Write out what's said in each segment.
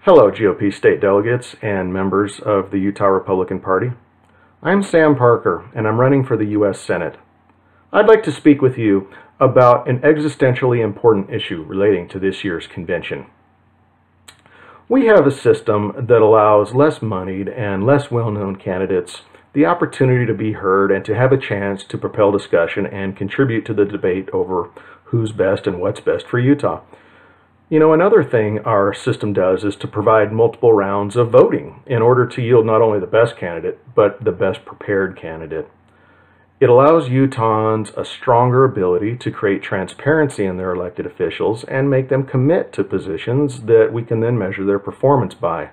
Hello, GOP state delegates and members of the Utah Republican Party. I'm Sam Parker, and I'm running for the U.S. Senate. I'd like to speak with you about an existentially important issue relating to this year's convention. We have a system that allows less moneyed and less well-known candidates the opportunity to be heard and to have a chance to propel discussion and contribute to the debate over who's best and what's best for Utah. You know, another thing our system does is to provide multiple rounds of voting in order to yield not only the best candidate, but the best prepared candidate. It allows Utahns a stronger ability to create transparency in their elected officials and make them commit to positions that we can then measure their performance by.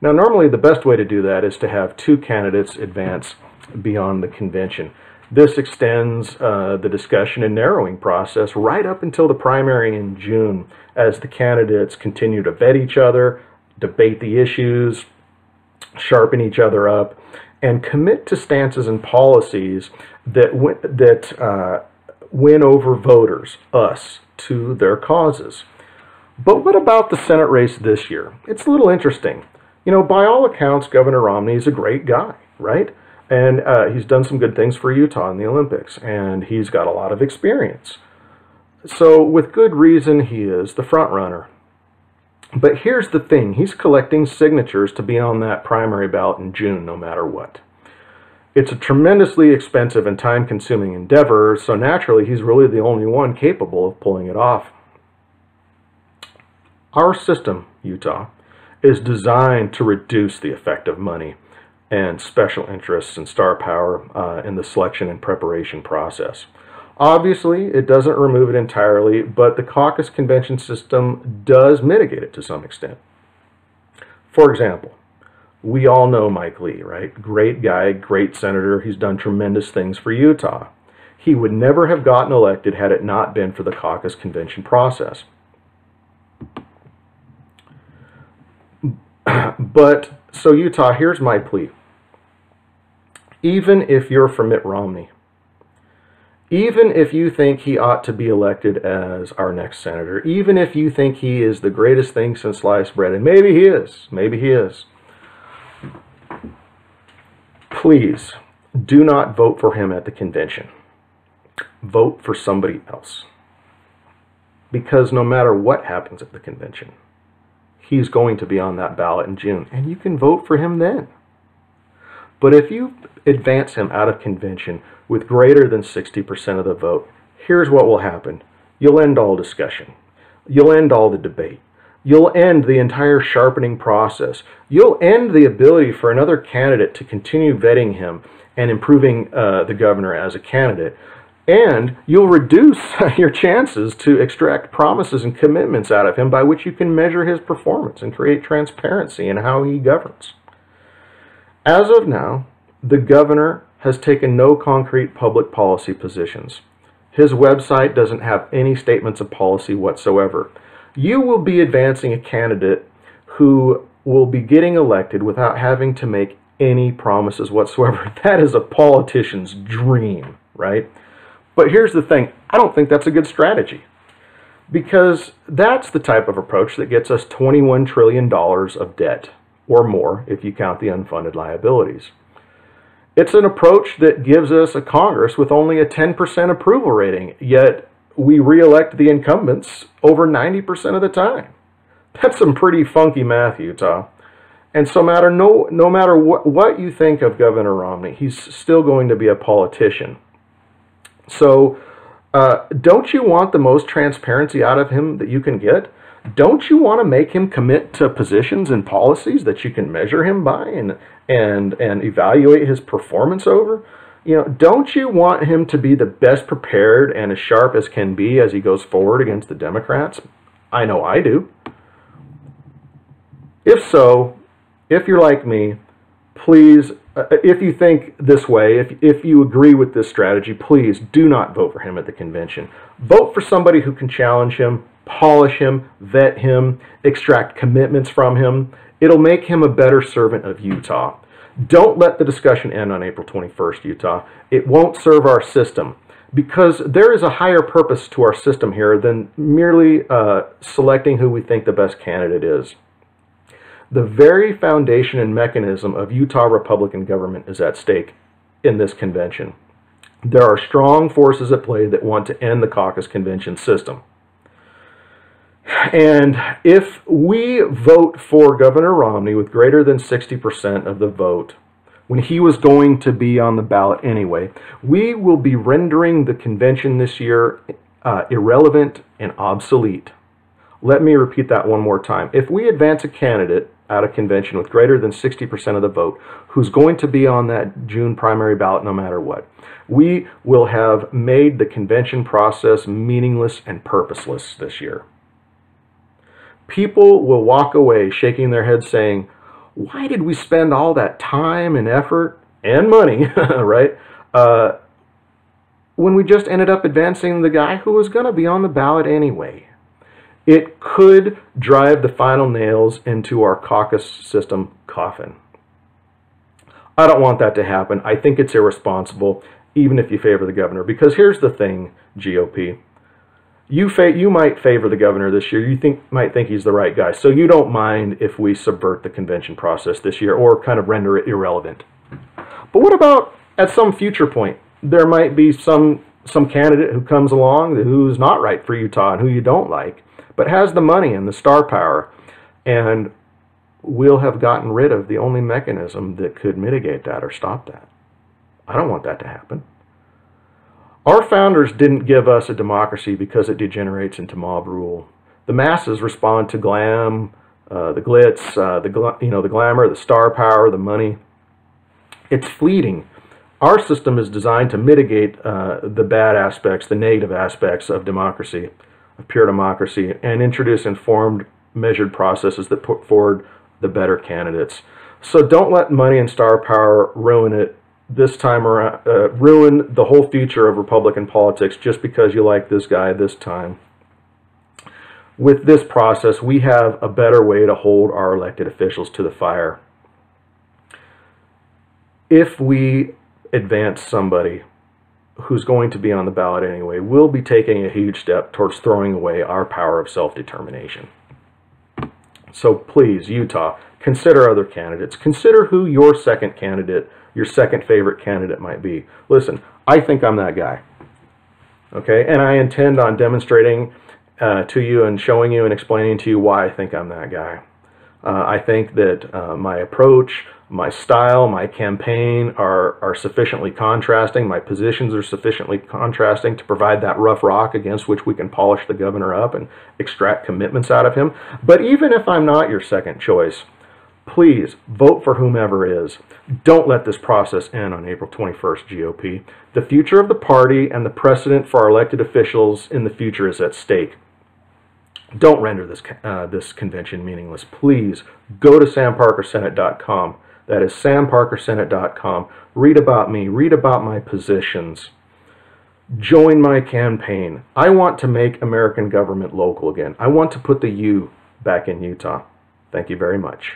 Now, normally the best way to do that is to have two candidates advance beyond the convention. This extends the discussion and narrowing process right up until the primary in June, as the candidates continue to vet each other, debate the issues, sharpen each other up, and commit to stances and policies that win over voters, us, to their causes. But what about the Senate race this year? It's a little interesting. You know, by all accounts, Governor Romney is a great guy, right? And he's done some good things for Utah in the Olympics, and he's got a lot of experience. So with good reason, he is the front runner. But here's the thing, he's collecting signatures to be on that primary ballot in June no matter what. It's a tremendously expensive and time-consuming endeavor, so naturally he's really the only one capable of pulling it off. Our system, Utah, is designed to reduce the effect of money and special interests and star power in the selection and preparation process. Obviously, it doesn't remove it entirely, but the caucus convention system does mitigate it to some extent. For example, we all know Mike Lee, right? Great guy, great senator. He's done tremendous things for Utah. He would never have gotten elected had it not been for the caucus convention process. But, so Utah, here's my plea. Even if you're for Mitt Romney, even if you think he ought to be elected as our next senator, even if you think he is the greatest thing since sliced bread, and maybe he is, please do not vote for him at the convention. Vote for somebody else. Because no matter what happens at the convention, he's going to be on that ballot in June, and you can vote for him then. But if you advance him out of convention with greater than 60% of the vote, here's what will happen. You'll end all discussion. You'll end all the debate. You'll end the entire sharpening process. You'll end the ability for another candidate to continue vetting him and improving the governor as a candidate. And you'll reduce your chances to extract promises and commitments out of him by which you can measure his performance and create transparency in how he governs. As of now, the governor has taken no concrete public policy positions. His website doesn't have any statements of policy whatsoever. You will be advancing a candidate who will be getting elected without having to make any promises whatsoever. That is a politician's dream, right? But here's the thing, I don't think that's a good strategy, because that's the type of approach that gets us $21 trillion of debt, or more if you count the unfunded liabilities. It's an approach that gives us a Congress with only a 10% approval rating, yet we re-elect the incumbents over 90% of the time. That's some pretty funky math, Utah. And so no matter what you think of Governor Romney, he's still going to be a politician. So don't you want the most transparency out of him that you can get? Don't you want to make him commit to positions and policies that you can measure him by and evaluate his performance over? You know, don't you want him to be the best prepared and as sharp as can be as he goes forward against the Democrats? I know I do. If so, if you're like me, please, if you think this way, if you agree with this strategy, please do not vote for him at the convention. Vote for somebody who can challenge him, polish him, vet him, extract commitments from him. It'll make him a better servant of Utah. Don't let the discussion end on April 21st, Utah. It won't serve our system, because there is a higher purpose to our system here than merely selecting who we think the best candidate is. The very foundation and mechanism of Utah Republican government is at stake in this convention. There are strong forces at play that want to end the caucus convention system. And if we vote for Governor Romney with greater than 60% of the vote, when he was going to be on the ballot anyway, we will be rendering the convention this year irrelevant and obsolete. Let me repeat that one more time. If we advance a candidate out of convention with greater than 60% of the vote, who's going to be on that June primary ballot no matter what, we will have made the convention process meaningless and purposeless this year. People will walk away shaking their heads saying, why did we spend all that time and effort and money, right, when we just ended up advancing the guy who was going to be on the ballot anyway? It could drive the final nails into our caucus system coffin. I don't want that to happen. I think it's irresponsible, even if you favor the governor. Because here's the thing, GOP. You might favor the governor this year. You might think he's the right guy. So you don't mind if we subvert the convention process this year or kind of render it irrelevant. But what about at some future point? There might be some candidate who comes along who's not right for Utah and who you don't like, but has the money and the star power, and we'll have gotten rid of the only mechanism that could mitigate that or stop that. I don't want that to happen. Our founders didn't give us a democracy because it degenerates into mob rule. The masses respond to glam, the glitz, the glamour, the star power, the money. It's fleeting. Our system is designed to mitigate the bad aspects, the negative aspects of democracy, of pure democracy, and introduce informed, measured processes that put forward the better candidates. So don't let money and star power ruin it this time around, ruin the whole future of Republican politics just because you like this guy this time. With this process, we have a better way to hold our elected officials to the fire. If we advance somebody who's going to be on the ballot anyway, we'll be taking a huge step towards throwing away our power of self-determination. So please, Utah, consider other candidates. Consider who your second candidate, your second favorite candidate might be. Listen, I think I'm that guy. Okay, and I intend on demonstrating to you and showing you and explaining to you why I think I'm that guy. I think that my approach, my style, my campaign are sufficiently contrasting. My positions are sufficiently contrasting to provide that rough rock against which we can polish the governor up and extract commitments out of him. But even if I'm not your second choice, please vote for whomever is. Don't let this process end on April 21st, GOP. The future of the party and the precedent for our elected officials in the future is at stake. Don't render this convention meaningless. Please go to samparkersenate.com. That is samparkersenate.com. Read about me. Read about my positions. Join my campaign. I want to make American government local again. I want to put the U back in Utah. Thank you very much.